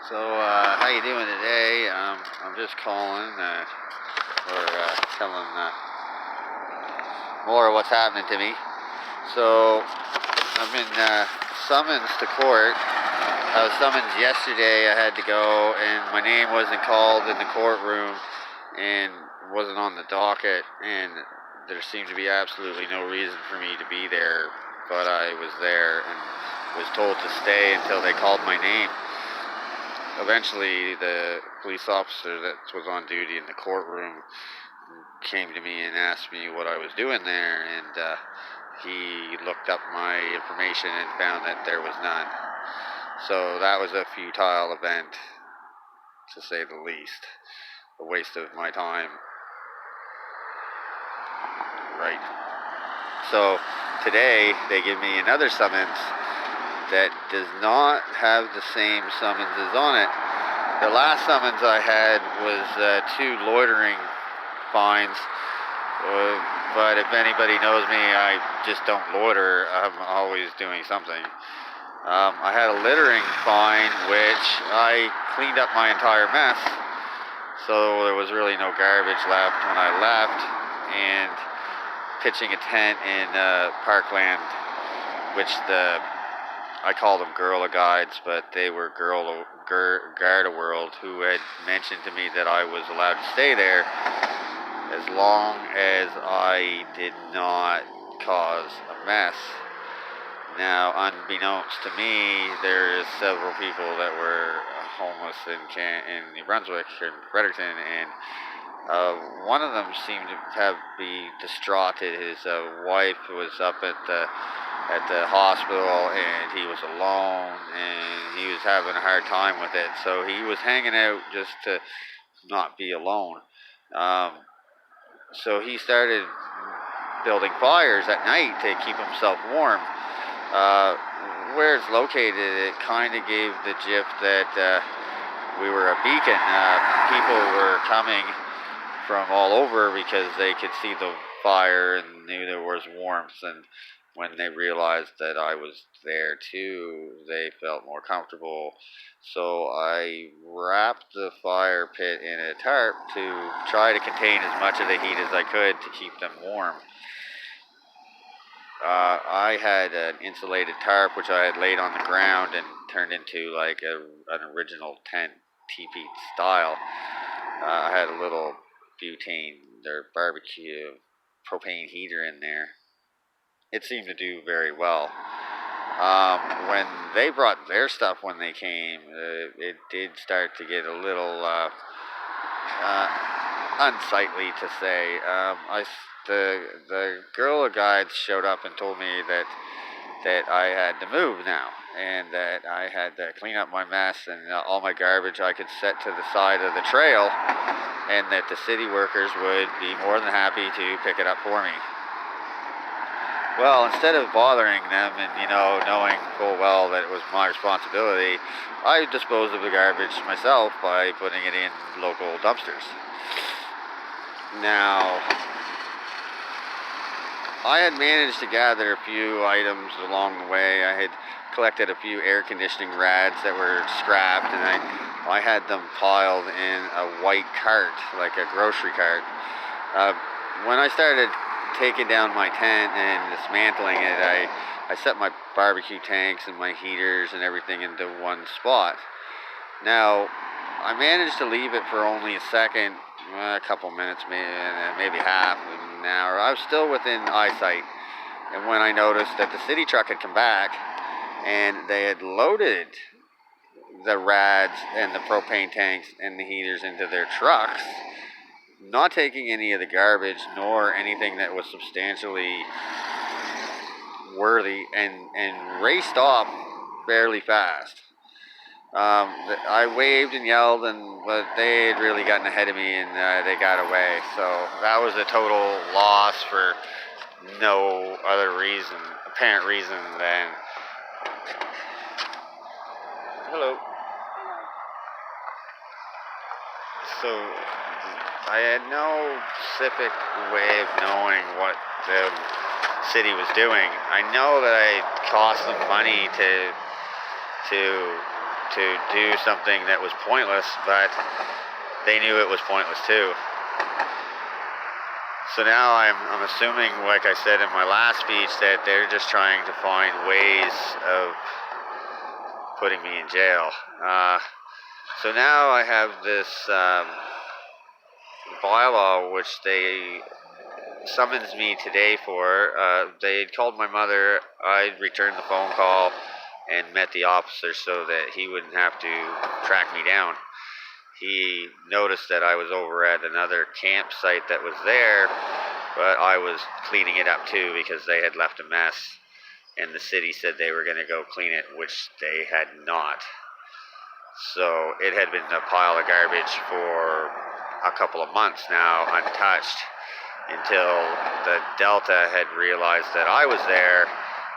How you doing today? I'm just calling or telling more of what's happening to me. So, I've been summoned to court. I was summoned yesterday. I had to go, and my name wasn't called in the courtroom, and wasn't on the docket, and there seemed to be absolutely no reason for me to be there, but I was there and was told to stay until they called my name. Eventually, the police officer that was on duty in the courtroom came to me and asked me what I was doing there, and he looked up my information and found that there was none. So that was a futile event, to say the least. A waste of my time. Right. So today, they give me another summons that does not have the same summonses on it. The last summons I had was 2 loitering fines, but if anybody knows me, I just don't loiter. I'm always doing something. I had a littering fine, which I cleaned up my entire mess, so there was really no garbage left when I left, and pitching a tent in Parkland, which I call them Gorilla Guides, but they were Garda World, who had mentioned to me that I was allowed to stay there as long as I did not cause a mess. Now, unbeknownst to me, there's several people that were homeless in New Brunswick and Fredericton, and one of them seemed to be distraughted. His wife was up at the hospital, and he was alone, and he was having a hard time with it. So he was hanging out just to not be alone. So he started building fires at night to keep himself warm. Where it's located, it kind of gave the gist that we were a beacon. People were coming from all over because they could see the fire and knew there was warmth, and when they realized that I was there too, they felt more comfortable. So I wrapped the fire pit in a tarp to try to contain as much of the heat as I could to keep them warm. I had an insulated tarp which I had laid on the ground and turned into like an original tent, teepee style. I had a little butane, their barbecue propane heater in there. It seemed to do very well. When they brought their stuff when they came, it did start to get a little unsightly, to say. The Gorilla Guides showed up and told me that I had to move now, and that I had to clean up my mess, and all my garbage I could set to the side of the trail, and that the city workers would be more than happy to pick it up for me. Well, instead of bothering them and, knowing full well that it was my responsibility, I disposed of the garbage myself by putting it in local dumpsters. Now, I had managed to gather a few items along the way. I had collected a few air conditioning rads that were scrapped, and I had them piled in a white cart, like a grocery cart. When I started taking down my tent and dismantling it, I set my barbecue tanks and my heaters and everything into one spot. Now, I managed to leave it for only a second, a couple minutes, maybe half an hour. I was still within eyesight, and when I noticed that the city truck had come back and they had loaded the rads and the propane tanks and the heaters into their trucks, not taking any of the garbage nor anything that was substantially worthy, and raced off fairly fast. I waved and yelled, but they had really gotten ahead of me, and they got away. So that was a total loss for no other apparent reason than... Hello. So I had no specific way of knowing what the city was doing. I know that I cost them money to to do something that was pointless, but they knew it was pointless too. So now I'm assuming, like I said in my last speech, that they're just trying to find ways of putting me in jail. So now I have this bylaw which they summons me today for. They had called my mother. I returned the phone call and met the officer so that he wouldn't have to track me down. He noticed that I was over at another campsite that was there, but I was cleaning it up too because they had left a mess, and the city said they were going to go clean it, which they had not. So it had been a pile of garbage for a couple of months now, untouched, until the Delta had realized that I was there,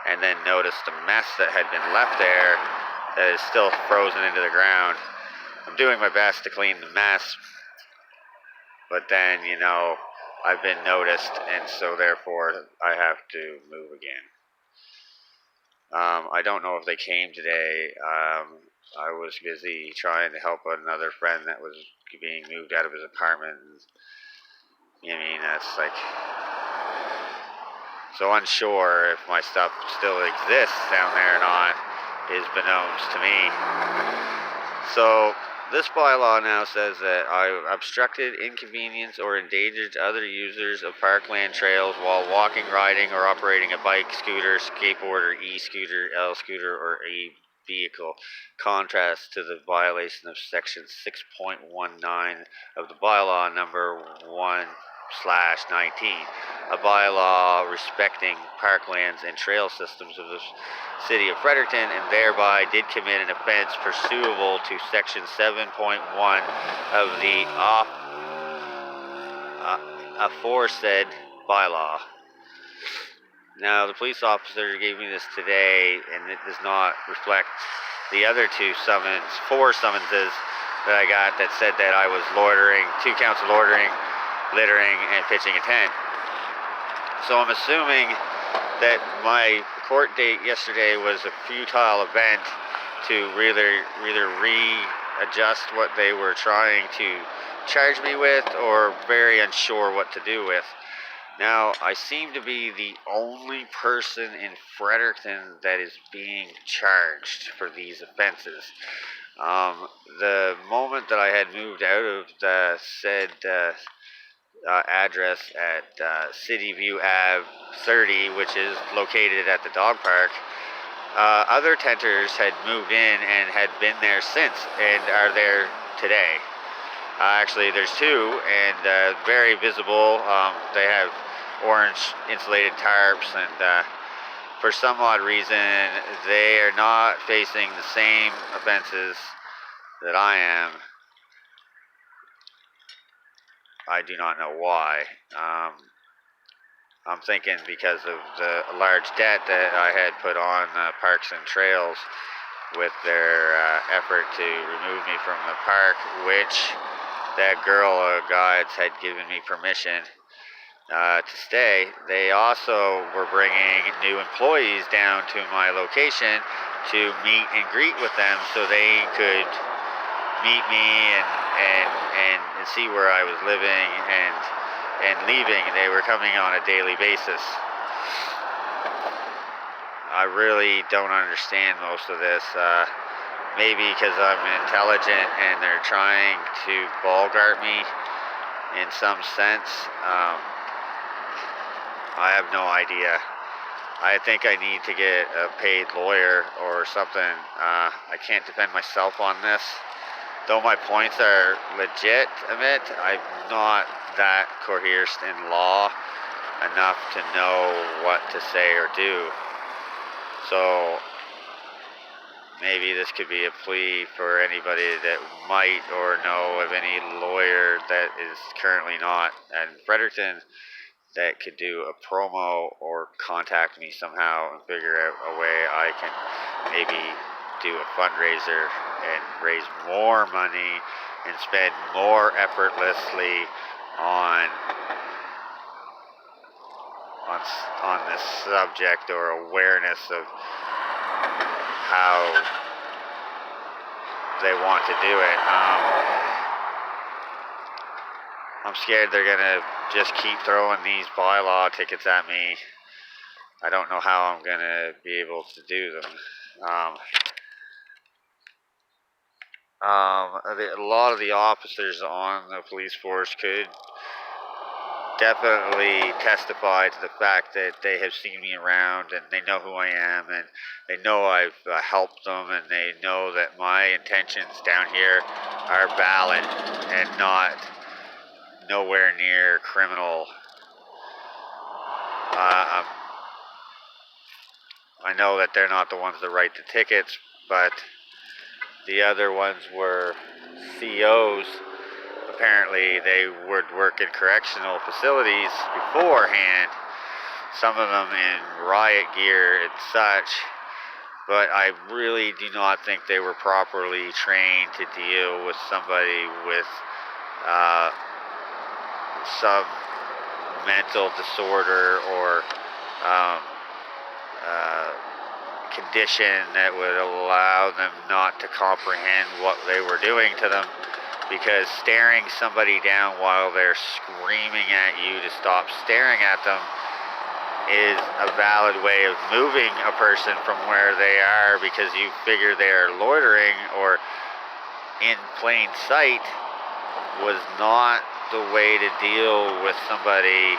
and then noticed the mess that had been left there that is still frozen into the ground. I'm doing my best to clean the mess, but then, I've been noticed, and so therefore I have to move again. I don't know if they came today. I was busy trying to help another friend that was being moved out of his apartment. That's like, so unsure if my stuff still exists down there or not is beknownst to me. So this bylaw now says that I obstructed, inconvenienced, or endangered other users of parkland trails while walking, riding, or operating a bike, scooter, skateboard, or e-scooter, L-scooter, or a vehicle. Contrast to the violation of section 6.19 of the bylaw number 1/19, a bylaw respecting parklands and trail systems of the city of Fredericton, and thereby did commit an offense pursuable to section 7.1 of the aforesaid bylaw. Now, the police officer gave me this today, and it does not reflect the other four summonses that I got that said that I was loitering, 2 counts of loitering, littering, and pitching a tent. So I'm assuming that my court date yesterday was a futile event to either readjust what they were trying to charge me with, or very unsure what to do with. Now, I seem to be the only person in Fredericton that is being charged for these offenses. The moment that I had moved out of the said address at City View Ave 30, which is located at the dog park, other tenters had moved in and had been there since and are there today. Actually, there's 2, and very visible. They have orange insulated tarps, and for some odd reason, they are not facing the same offenses that I am. I do not know why. I'm thinking because of the large debt that I had put on Parks and Trails with their effort to remove me from the park, which that Girl Guides had given me permission to stay. They also were bringing new employees down to my location to meet and greet with them so they could meet me and see where I was living and leaving. They were coming on a daily basis. I really don't understand most of this. Maybe because I'm intelligent and they're trying to ballgart me in some sense. I have no idea. I think I need to get a paid lawyer or something. I can't defend myself on this. Though my points are legitimate, I'm not that coerced in law enough to know what to say or do. So maybe this could be a plea for anybody that might or know of any lawyer that is currently not in Fredericton that could do a promo or contact me somehow and figure out a way I can maybe do a fundraiser and raise more money and spend more effortlessly on this subject, or awareness of how they want to do it. I'm scared they're gonna just keep throwing these bylaw tickets at me. I don't know how I'm gonna be able to do them. A lot of the officers on the police force could definitely testify to the fact that they have seen me around and they know who I am and they know I've helped them and they know that my intentions down here are valid and not nowhere near criminal. I know that they're not the ones that write the tickets, but the other ones were COs. Apparently they would work in correctional facilities beforehand, some of them in riot gear and such, but I really do not think they were properly trained to deal with somebody with some mental disorder or condition that would allow them not to comprehend what they were doing to them, because staring somebody down while they're screaming at you to stop staring at them is a valid way of moving a person from where they are, because you figure they're loitering or in plain sight, was not the way to deal with somebody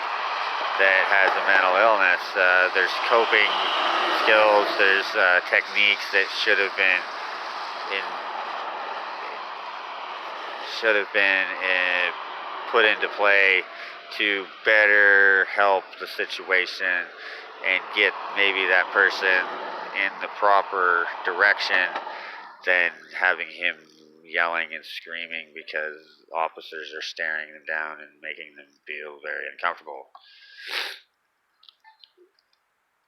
that has a mental illness. There's coping skills, there's techniques that should have been put into play to better help the situation and get maybe that person in the proper direction than having him yelling and screaming because officers are staring them down and making them feel very uncomfortable.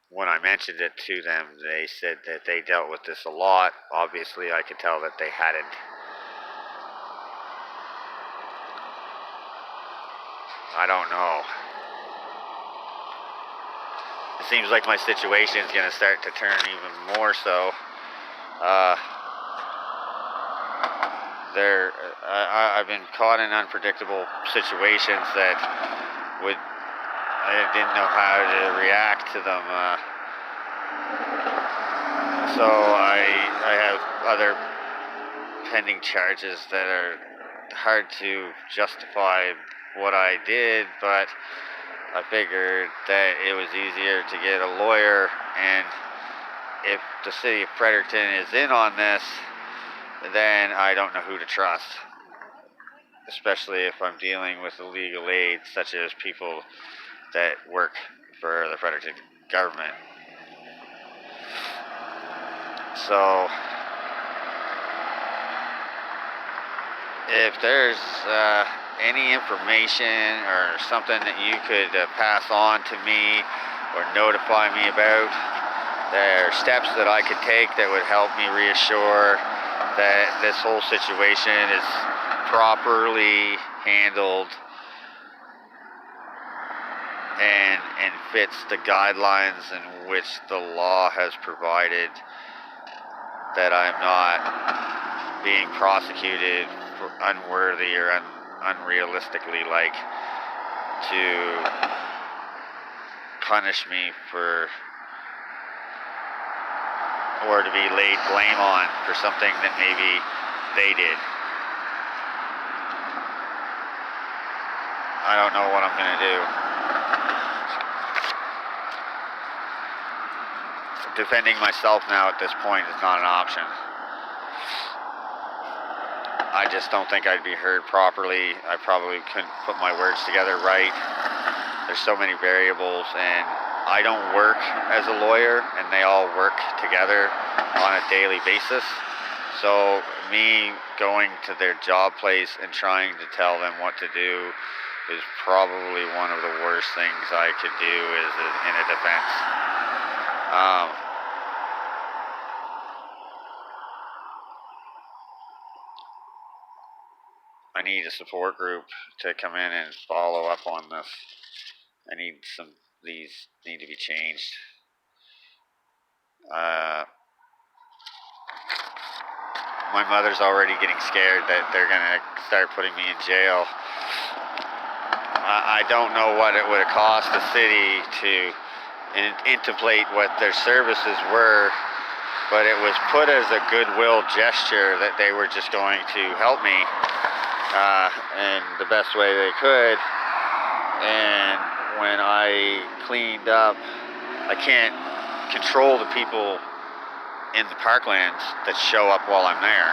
When I mentioned it to them, they said that they dealt with this a lot. Obviously, I could tell that they hadn't. I don't know. It seems like my situation is going to start to turn even more so. I've been caught in unpredictable situations that I didn't know how to react to them. So I have other pending charges that are hard to justify what I did, but I figured that it was easier to get a lawyer, and if the city of Fredericton is in on this, then I don't know who to trust, especially if I'm dealing with illegal aid, such as people that work for the Fredericton government. So if there's any information or something that you could pass on to me or notify me about, there are steps that I could take that would help me reassure that this whole situation is properly handled and fits the guidelines in which the law has provided, that I'm not being prosecuted for unworthy or unrealistically, like, to punish me for, or to be laid blame on for something that maybe they did. I don't know what I'm going to do. Defending myself now at this point is not an option. I just don't think I'd be heard properly. I probably couldn't put my words together right. There's so many variables, and I don't work as a lawyer, and they all work together on a daily basis. So me going to their job place and trying to tell them what to do is probably one of the worst things I could do in a defense. I need a support group to come in and follow up on this. These need to be changed. my mother's already getting scared that they're gonna start putting me in jail. I don't know what it would have cost the city to interpolate what their services were, but it was put as a goodwill gesture that they were just going to help me in the best way they could. And when I cleaned up, I can't control the people in the parklands that show up while I'm there.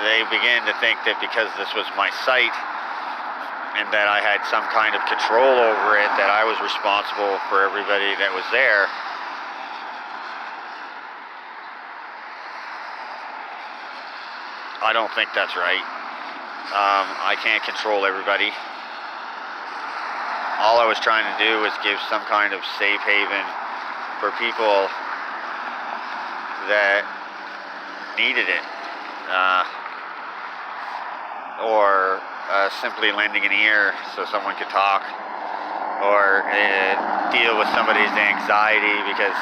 They began to think that because this was my site and that I had some kind of control over it, that I was responsible for everybody that was there. I don't think that's right. I can't control everybody. All I was trying to do was give some kind of safe haven for people that needed it. Or simply lending an ear so someone could talk, or deal with somebody's anxiety because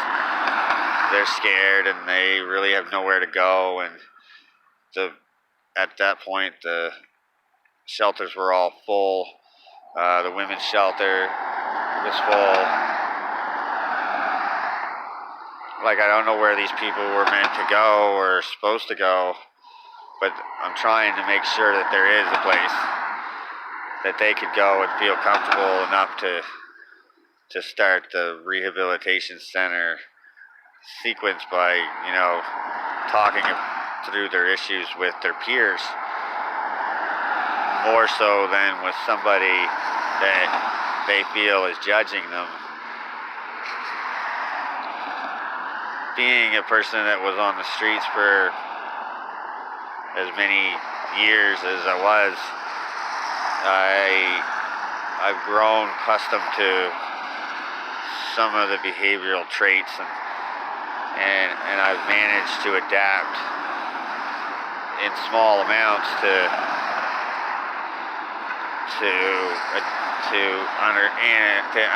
they're scared and they really have nowhere to go. And at that point, the shelters were all full. The women's shelter was full. Like, I don't know where these people were meant to go or supposed to go, but I'm trying to make sure that there is a place that they could go and feel comfortable enough to start the rehabilitation center sequence by, talking through their issues with their peers, more so than with somebody that they feel is judging them. Being a person that was on the streets for as many years as I was, I've grown accustomed to some of the behavioral traits, and I've managed to adapt in small amounts to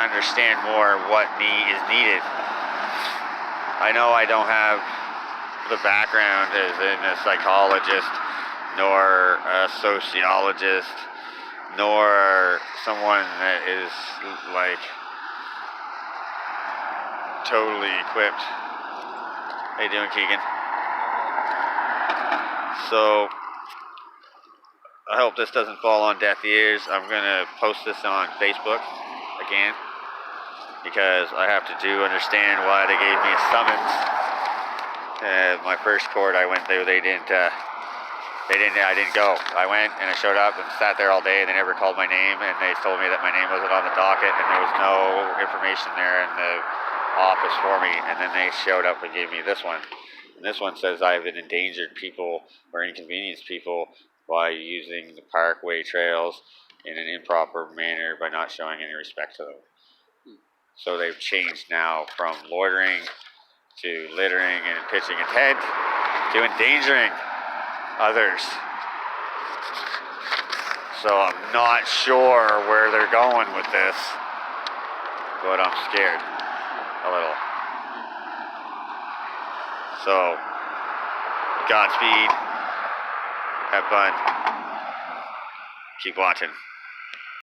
understand more what is needed. I know I don't have the background as in a psychologist, nor a sociologist, nor someone that is like totally equipped. How you doing, Keegan? So I hope this doesn't fall on deaf ears. I'm gonna post this on Facebook again because I have to understand why they gave me a summons. My first court I went there, I didn't go. I went and I showed up and sat there all day, and they never called my name, and they told me that my name wasn't on the docket and there was no information there in the office for me. And then they showed up and gave me this one. And this one says I have endangered people or inconvenienced people by using the parkway trails in an improper manner by not showing any respect to them. So they've changed now from loitering to littering and pitching a tent to endangering others. So I'm not sure where they're going with this, but I'm scared a little. So, Godspeed, have fun, keep watching.